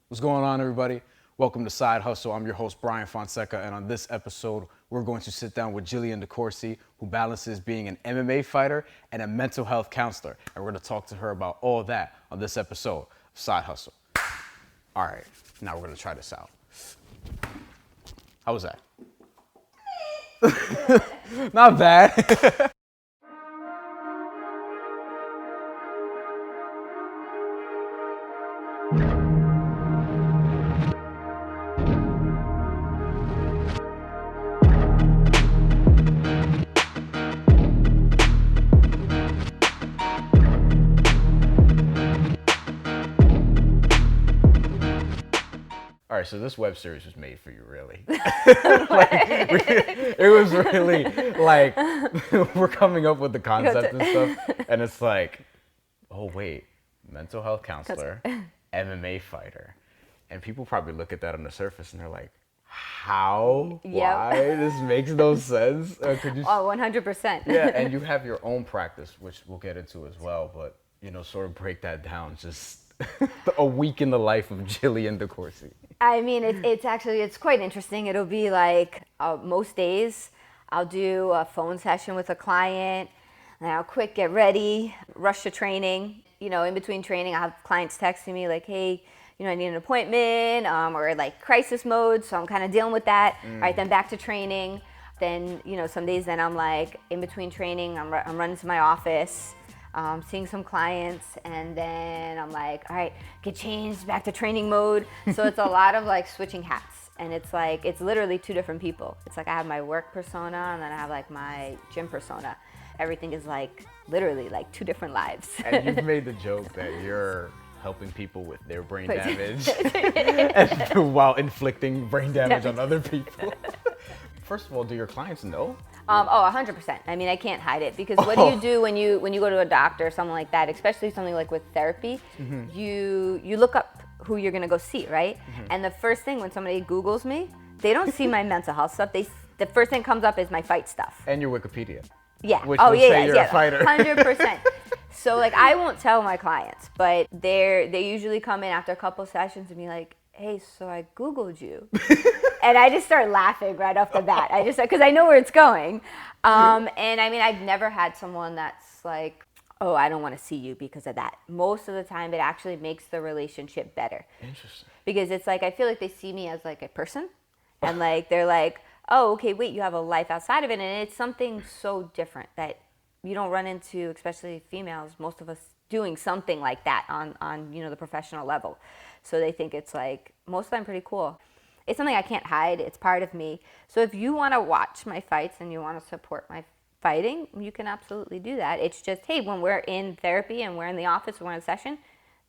What's going on, everybody? Welcome to Side Hustle. I'm your host, Bryan Fonseca, and on this episode, we're going to sit down with Jillian DeCoursey, who balances being an MMA fighter and a mental health counselor. And we're going to talk to her about all that on this episode of Side Hustle. All right, now we're going to try this out. How was that? Not bad. All right, so this web series was made for you, really. It was really like, we're coming up with the concept and stuff, and it's like, oh wait, mental health counselor, MMA fighter. And people probably look at that on the surface and they're like, how? Yep. Why? This makes no sense. Could you... Oh, 100%. Yeah, and you have your own practice, which we'll get into as well, but, you know, sort of break that down, just a week in the life of Jillian De Courcey. I mean, it's quite interesting. It'll be like most days I'll do a phone session with a client, and I'll quick get ready, rush to training. You know, in between training, I have clients texting me like, hey, you know, I need an appointment, or like crisis mode, so I'm kind of dealing with that. All right, then back to training. Then, you know, some days then I'm like, in between training, I'm running to my office, seeing some clients, and then I'm like, all right, get changed, back to training mode. So it's a lot of like switching hats, and it's like, it's literally two different people. It's like I have my work persona, and then I have like my gym persona. Everything is like literally like two different lives. And you've made the joke that you're helping people with their brain damage and while inflicting brain damage on other people. First of all, do your clients know? Oh, 100%. I mean, I can't hide it, because what do you do when you go to a doctor or something like that, especially something like with therapy, you look up who you're gonna go see, right? And the first thing when somebody Googles me, they don't see my mental health stuff. The first thing comes up is my fight stuff. And your Wikipedia. Yeah. Which will say you're a fighter. 100%. So like, I won't tell my clients, but they usually come in after a couple sessions and be like, hey, so I Googled you. And I just start laughing right off the bat. I just, because I know where it's going. And I mean, I've never had someone that's like, oh, I don't want to see you because of that. Most of the time, it actually makes the relationship better. Interesting. Because it's like, I feel like they see me as like a person. And like, they're like, oh, okay, wait, you have a life outside of it. And it's something so different that you don't run into, especially females, most of us doing something like that on you know, the professional level. So they think it's like, most of the time pretty cool. It's something I can't hide. It's part of me. So if you want to watch my fights and you want to support my fighting, you can absolutely do that. It's just, hey, when we're in therapy and we're in the office, we're in a session,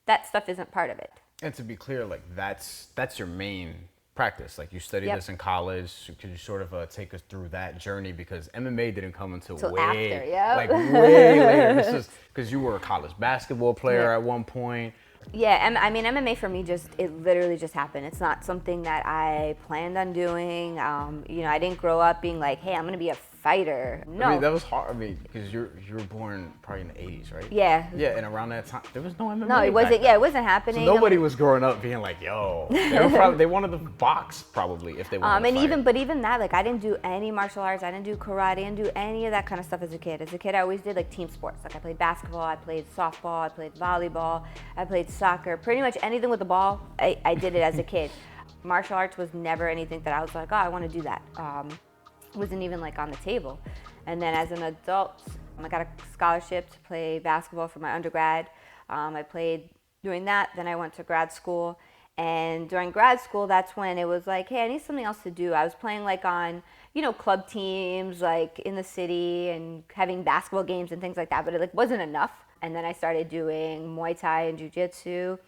that stuff isn't part of it. And to be clear, like that's your main practice. Like you studied this in college. Could you sort of take us through that journey? Because MMA didn't come until way after, like way later. This is because you were a college basketball player at one point. Yeah, I mean, MMA for me it literally just happened. It's not something that I planned on doing. You know, I didn't grow up being like, hey, I'm gonna be a fighter. No. I mean, that was hard. I mean, because you were born probably in the 80s, right? Yeah. Yeah, and around that time, there was no MMA. No, it wasn't. Yeah, it wasn't happening. So nobody was growing up being like, yo. They wanted to box probably if they wanted to fight. Even that, like, I didn't do any martial arts. I didn't do karate. I didn't do any of that kind of stuff as a kid. As a kid, I always did like team sports. Like I played basketball, I played softball, I played volleyball, I played soccer. Pretty much anything with the ball, I did it as a kid. Martial arts was never anything that I was like, oh, I want to do that. Wasn't even like on the table. And then as an adult, I got a scholarship to play basketball for my undergrad. I played doing that. Then I went to grad school. And during grad school, that's when it was like, hey, I need something else to do. I was playing like on, you know, club teams, like in the city and having basketball games and things like that. But it like wasn't enough. And then I started doing Muay Thai and Jiu-Jitsu.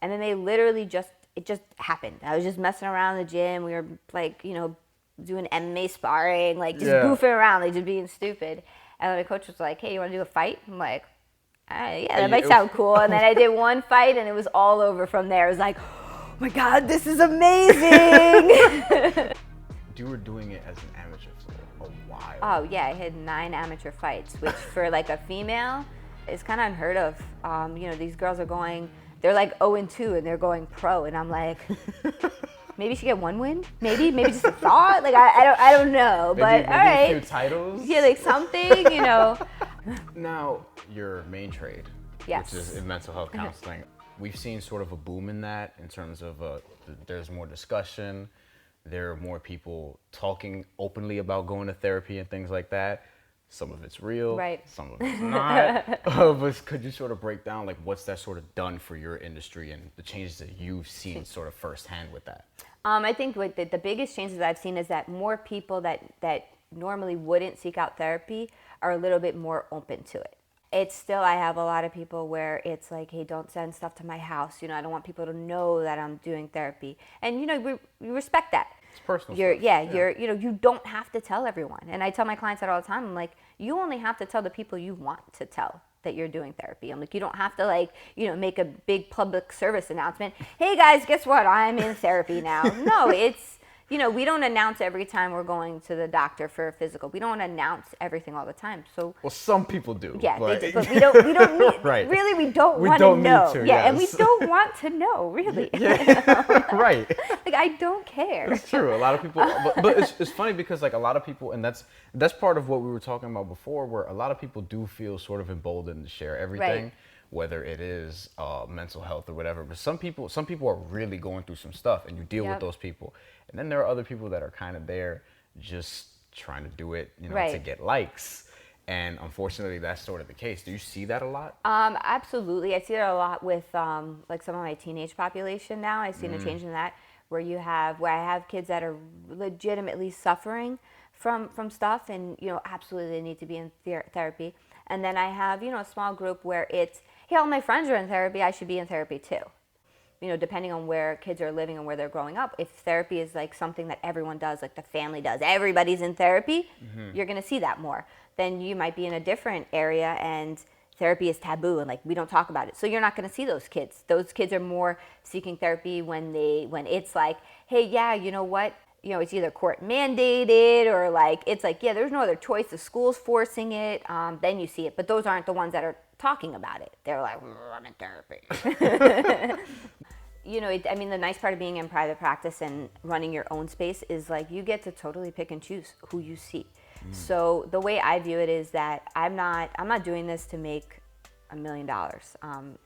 And then it just happened. I was just messing around in the gym. We were like, you know, doing MMA sparring, like just goofing around, like just being stupid. And then my coach was like, hey, you want to do a fight? I'm like, yeah, that might sound cool. And then I did one fight and it was all over from there. It was like, oh my God, this is amazing. You were doing it as an amateur for a while. Oh yeah, I had 9 amateur fights, which for like a female is kind of unheard of. You know, these girls are they're like 0-2 and they're going pro, and I'm like, maybe you should get one win, maybe just a thought. Like I don't know, maybe but all right, a few titles. Yeah, like something, you know. Now, your main trade, Yes. which is in mental health counseling, we've seen sort of a boom in that in terms of there's more discussion, there are more people talking openly about going to therapy and things like that. Some of it's real, Right. some of it's not. But could you sort of break down like what's that sort of done for your industry and the changes that you've seen sort of firsthand with that? I think what the biggest changes I've seen is that more people that normally wouldn't seek out therapy are a little bit more open to it. It's still, I have a lot of people where it's like, hey, don't send stuff to my house. You know, I don't want people to know that I'm doing therapy. And, you know, we respect that. It's personal. You don't have to tell everyone. And I tell my clients that all the time. I'm like, you only have to tell the people you want to tell that you're doing therapy. I'm like, you don't have to like, you know, make a big public service announcement. Hey guys, guess what? I'm in therapy now. No, it's, you know, we don't announce every time we're going to the doctor for a physical. We don't announce everything all the time. So well, some people do. Yeah, but we don't need, right. Really, we don't We want don't to know. need to, Yeah, yes. and we don't want to know, really. Yeah. Right. Like, I don't care. It's true. A lot of people, but it's funny because like a lot of people, and that's part of what we were talking about before, where a lot of people do feel sort of emboldened to share everything, Right. whether it is mental health or whatever. But some people are really going through some stuff, and you deal with Yep. those people. And then there are other people that are kind of there just trying to do it, you know, Right. to get likes. And unfortunately, that's sort of the case. Do you see that a lot? Absolutely. I see it a lot with like some of my teenage population now. I've seen a change in that where I have kids that are legitimately suffering from stuff, and, you know, absolutely they need to be in therapy. And then I have, you know, a small group where it's, hey, all my friends are in therapy, I should be in therapy too. You know, depending on where kids are living and where they're growing up, if therapy is like something that everyone does, like the family does, everybody's in therapy, you're going to see that more. Then you might be in a different area and therapy is taboo and like we don't talk about it. So you're not going to see those kids. Those kids are more seeking therapy when it's like, hey, yeah, you know what? You know, it's either court mandated or like, it's like, yeah, there's no other choice. The school's forcing it. Then you see it. But those aren't the ones that are talking about it. They're like, I'm in therapy. You know, I mean, the nice part of being in private practice and running your own space is like you get to totally pick and choose who you see. So the way I view it is that I'm not doing this to make $1 million.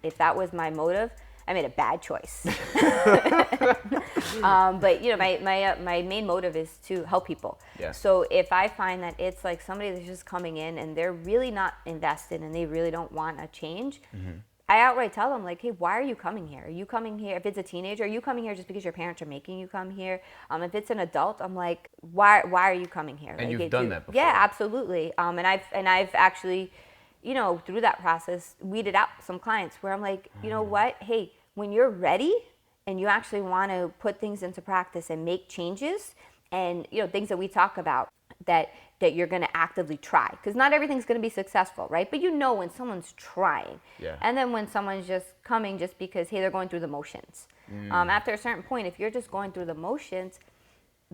If that was my motive, I made a bad choice. But you know, my main motive is to help people. Yeah. So if I find that it's like somebody that's just coming in and they're really not invested and they really don't want a change, I outright tell them like, hey, why are you coming here? Are you coming here, if it's a teenager, are you coming here just because your parents are making you come here? If it's an adult, I'm like, why are you coming here? And like, you've done that before. Yeah, absolutely. And I've actually, you know, through that process, weeded out some clients where I'm like, you know what? Hey, when you're ready and you actually want to put things into practice and make changes and, you know, things that we talk about that you're going to actively try, because not everything's going to be successful, right? But you know when someone's trying. Yeah. And then when someone's just coming just because, hey, they're going through the motions. After a certain point, if you're just going through the motions,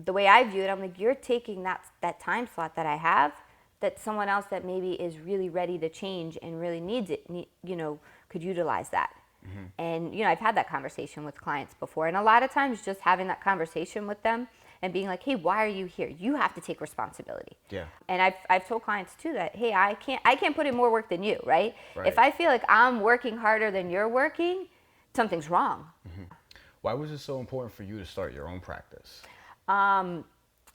the way I view it, I'm like, you're taking that time slot that I have, that someone else that maybe is really ready to change and really needs it, you know, could utilize that. And, you know, I've had that conversation with clients before. And a lot of times just having that conversation with them and being like, hey, why are you here? You have to take responsibility. Yeah. And I've told clients too that, hey, I can't put in more work than you, right? Right. If I feel like I'm working harder than you're working, something's wrong. Why was it so important for you to start your own practice?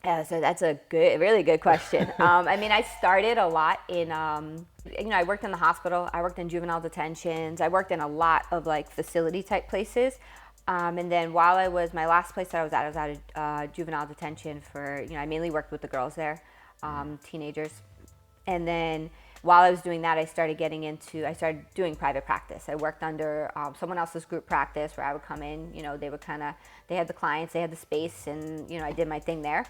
Yeah, so that's a really good question. I mean, I started a lot in, you know, I worked in the hospital, I worked in juvenile detentions, I worked in a lot of like facility type places. And then while my last place that I was out of juvenile detention for, you know, I mainly worked with the girls there, teenagers. And then while I was doing that, I started doing private practice. I worked under someone else's group practice where I would come in, you know, they had the clients, they had the space, and, you know, I did my thing there.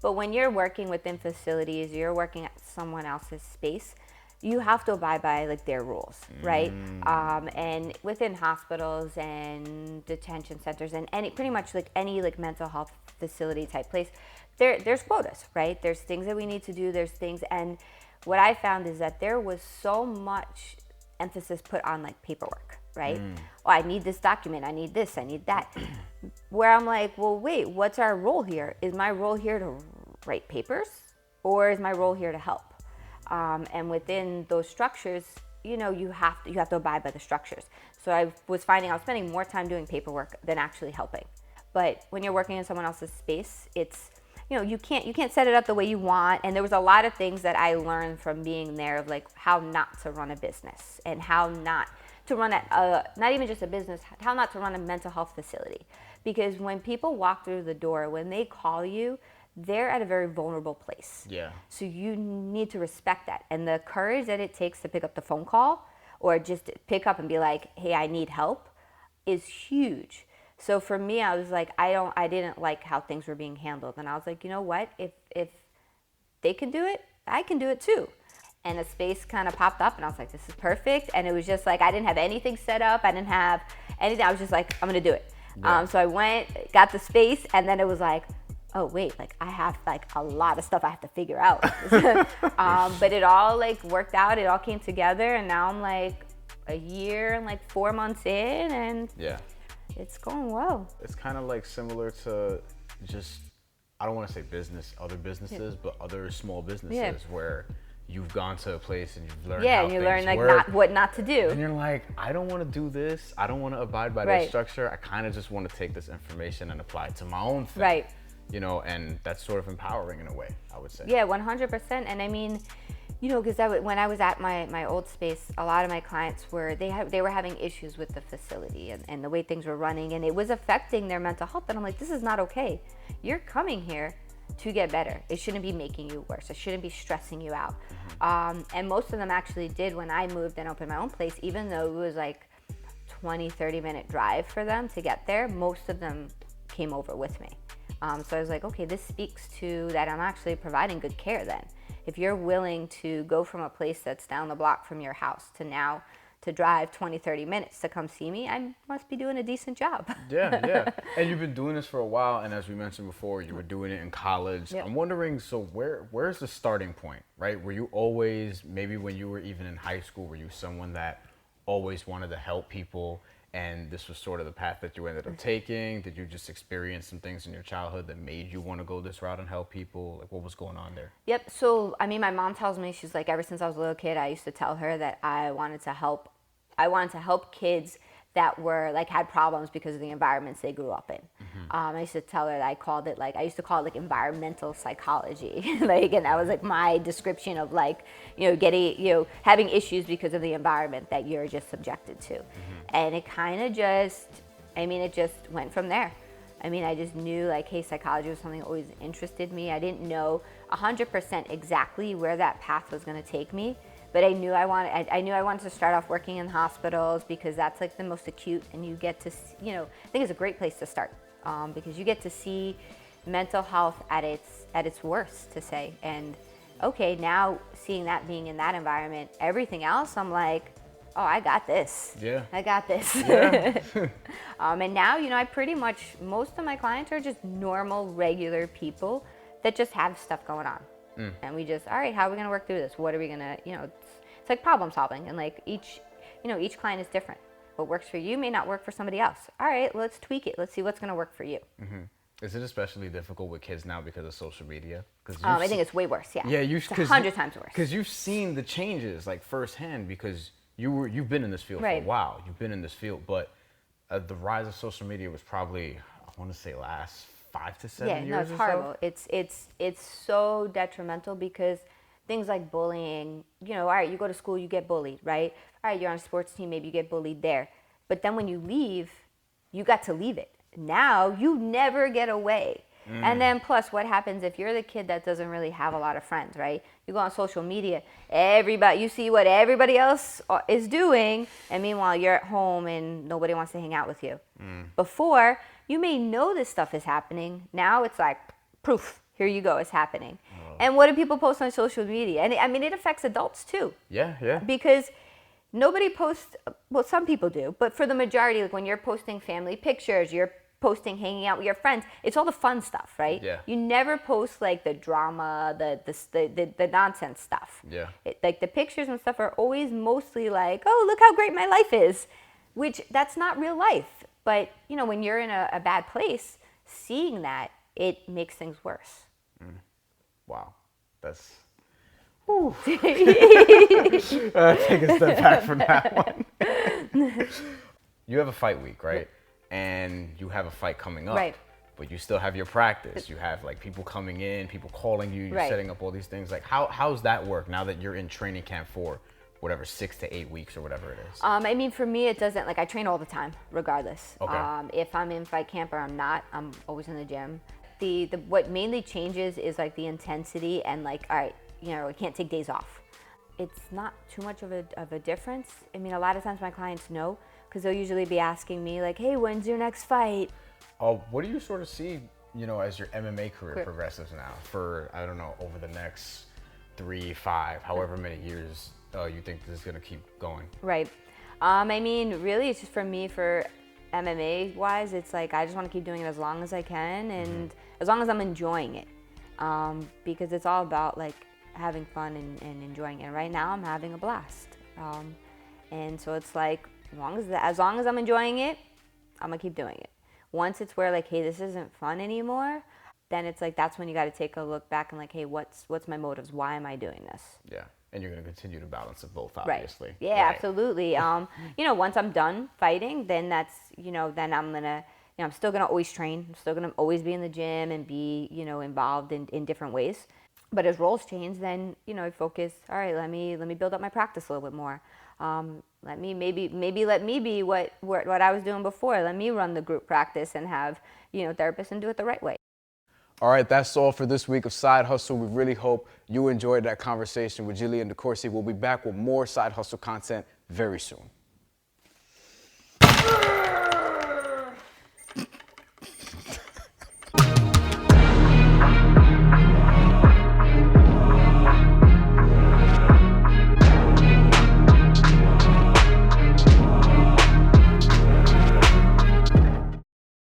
But when you're working within facilities, you're working at someone else's space, you have to abide by like their rules, right? And within hospitals and detention centers and pretty much like any like mental health facility type place, there's quotas, right? There's things that we need to do, there's things, and what I found is that there was so much emphasis put on like paperwork, right? Oh, I need this document, I need this, I need that. Where I'm like, well, wait, what's our role here? Is my role here to write papers, or is my role here to help? And within those structures, you know, you have to abide by the structures. So I was finding I was spending more time doing paperwork than actually helping. But when you're working in someone else's space, it's, you know, you can't set it up the way you want. And there was a lot of things that I learned from being there, of like how not to run a business and how not to run not even just a business, how not to run a mental health facility. Because when people walk through the door, when they call you, they're at a very vulnerable place. Yeah. So you need to respect that. And the courage that it takes to pick up the phone call or just pick up and be like, hey, I need help, is huge. So for me, I was like, I didn't like how things were being handled. And I was like, you know what? If they can do it, I can do it too. And a space kind of popped up and I was like, this is perfect. And it was just like, I didn't have anything set up. I didn't have anything. I was just like, I'm going to do it. Yeah. So I went, got the space, and then it was like, oh wait, like I have like a lot of stuff I have to figure out. But it all like worked out. It all came together, and now I'm like a year and like 4 months in, and yeah, it's going well. It's kind of like similar to just, I don't want to say other businesses, but other small businesses where you've gone to a place and you've learned how and you things learn like work, what not to do. and you're like, I don't want to do this. I don't want to abide by this structure. I kind of just want to take this information and apply it to my own thing. Right. You know, and that's sort of empowering in a way, I would say. Yeah, 100%. And I mean, you know, because when I was at my old space, a lot of my clients were, they were having issues with the facility and the way things were running, and it was affecting their mental health. And I'm like, this is not okay. You're coming here to get better. It shouldn't be making you worse. It shouldn't be stressing you out. And most of them actually did when I moved and opened my own place, even though it was like 20-30 minute drive for them to get there, most of them came over with me. So I was like, okay, this speaks to that I'm actually providing good care then. If you're willing to go from a place that's down the block from your house to now to drive 20-30 minutes to come see me, I must be doing a decent job. Yeah. And you've been doing this for a while, and as we mentioned before, you were doing it in college. Yep. I'm wondering, so where's the starting point, right? Were you always, maybe when you were even in high school, were you someone that always wanted to help people, and this was sort of the path that you ended up taking? Did you just experience some things in your childhood that made you want to go this route and help people? Like, what was going on there? Yep. So, I mean, my mom tells me, she's like, ever since I was a little kid, I used to tell her that I wanted to help kids that were like had problems because of the environments they grew up in. I used to tell her that I used to call it like environmental psychology, like, and that was like my description of like, you know, getting, you know, having issues because of the environment that you're just subjected to. And it kind of just, I mean, it just went from there. I mean, I just knew like, hey, psychology was something that always interested me. I didn't know 100% exactly where that path was going to take me. But I knew I wanted to start off working in hospitals because that's like the most acute, and you get to, you know, I think it's a great place to start because you get to see mental health at its worst, to say. And okay, now seeing that being in that environment, everything else, I'm like, oh, I got this. Yeah. I got this. Yeah. And now, you know, I pretty much, most of my clients are just normal, regular people that just have stuff going on. And we just, all right, how are we going to work through this? What are we going to, you know, it's like problem solving. And like each client is different. What works for you may not work for somebody else. All right, let's tweak it. Let's see what's going to work for you. Is it especially difficult with kids now because of social media? I think it's way worse, yeah. Yeah, it's 100 times worse. Because you've seen the changes like firsthand, because you've been in this field for a while. You've been in this field, but the rise of social media was probably, I want to say, last 5 to 7 years. Yeah, no, it's horrible. It's so detrimental because things like bullying, you know, all right, you go to school, you get bullied, right? All right, you're on a sports team, maybe you get bullied there. But then when you leave, you got to leave it. Now you never get away. And then plus, what happens if you're the kid that doesn't really have a lot of friends, right? You go on social media, you see what everybody else is doing, and meanwhile you're at home and nobody wants to hang out with you. Before, you may know this stuff is happening. Now it's like, proof, here you go, it's happening. And what do people post on social media? And I mean, it affects adults too. Yeah. Because nobody posts, well, some people do, but for the majority, like when you're posting family pictures, you're posting, hanging out with your friends. It's all the fun stuff, right? Yeah. You never post like the drama, the nonsense stuff. Yeah. Like the pictures and stuff are always mostly like, oh, look how great my life is, which that's not real life. But you know, when you're in a bad place, seeing that, it makes things worse. Wow, that's. Take a step back from that one. You have a fight week, right? And you have a fight coming up. Right. But you still have your practice. You have like people coming in, people calling you, you're Right. setting up all these things. Like how's that work now that you're in training camp for whatever 6 to 8 weeks or whatever it is? I mean, for me, it doesn't, like I train all the time, regardless. Okay. If I'm in fight camp or I'm not, I'm always in the gym. The what mainly changes is like the intensity and like, all right, you know, I can't take days off. It's not too much of a difference. I mean, a lot of times my clients know, because they'll usually be asking me like, hey, when's your next fight? What do you sort of see, you know, as your MMA career progresses now for, I don't know, over the next 3, 5, however many years you think this is going to keep going? Right. I mean, really, it's just for me, for MMA wise, it's like I just want to keep doing it as long as I can and as long as I'm enjoying it, because it's all about like having fun and enjoying it. And right now, I'm having a blast, and so it's like as long as I'm enjoying it, I'm gonna keep doing it. Once it's where like, hey, this isn't fun anymore, then it's like that's when you got to take a look back and like, hey, what's my motives? Why am I doing this? Yeah, and you're going to continue to balance it both, Right. obviously. Yeah, Right. absolutely. You know, once I'm done fighting, then that's, you know, then I'm gonna, you know, I'm still gonna always train. I'm still gonna always be in the gym and be, you know, involved in different ways. But as roles change, then, you know, I focus. All right, let me build up my practice a little bit more. Let me be what I was doing before. Let me run the group practice and have, you know, therapists and do it the right way. All right, that's all for this week of Side Hustle. We really hope you enjoyed that conversation with Jillian DeCoursey. We'll be back with more Side Hustle content very soon.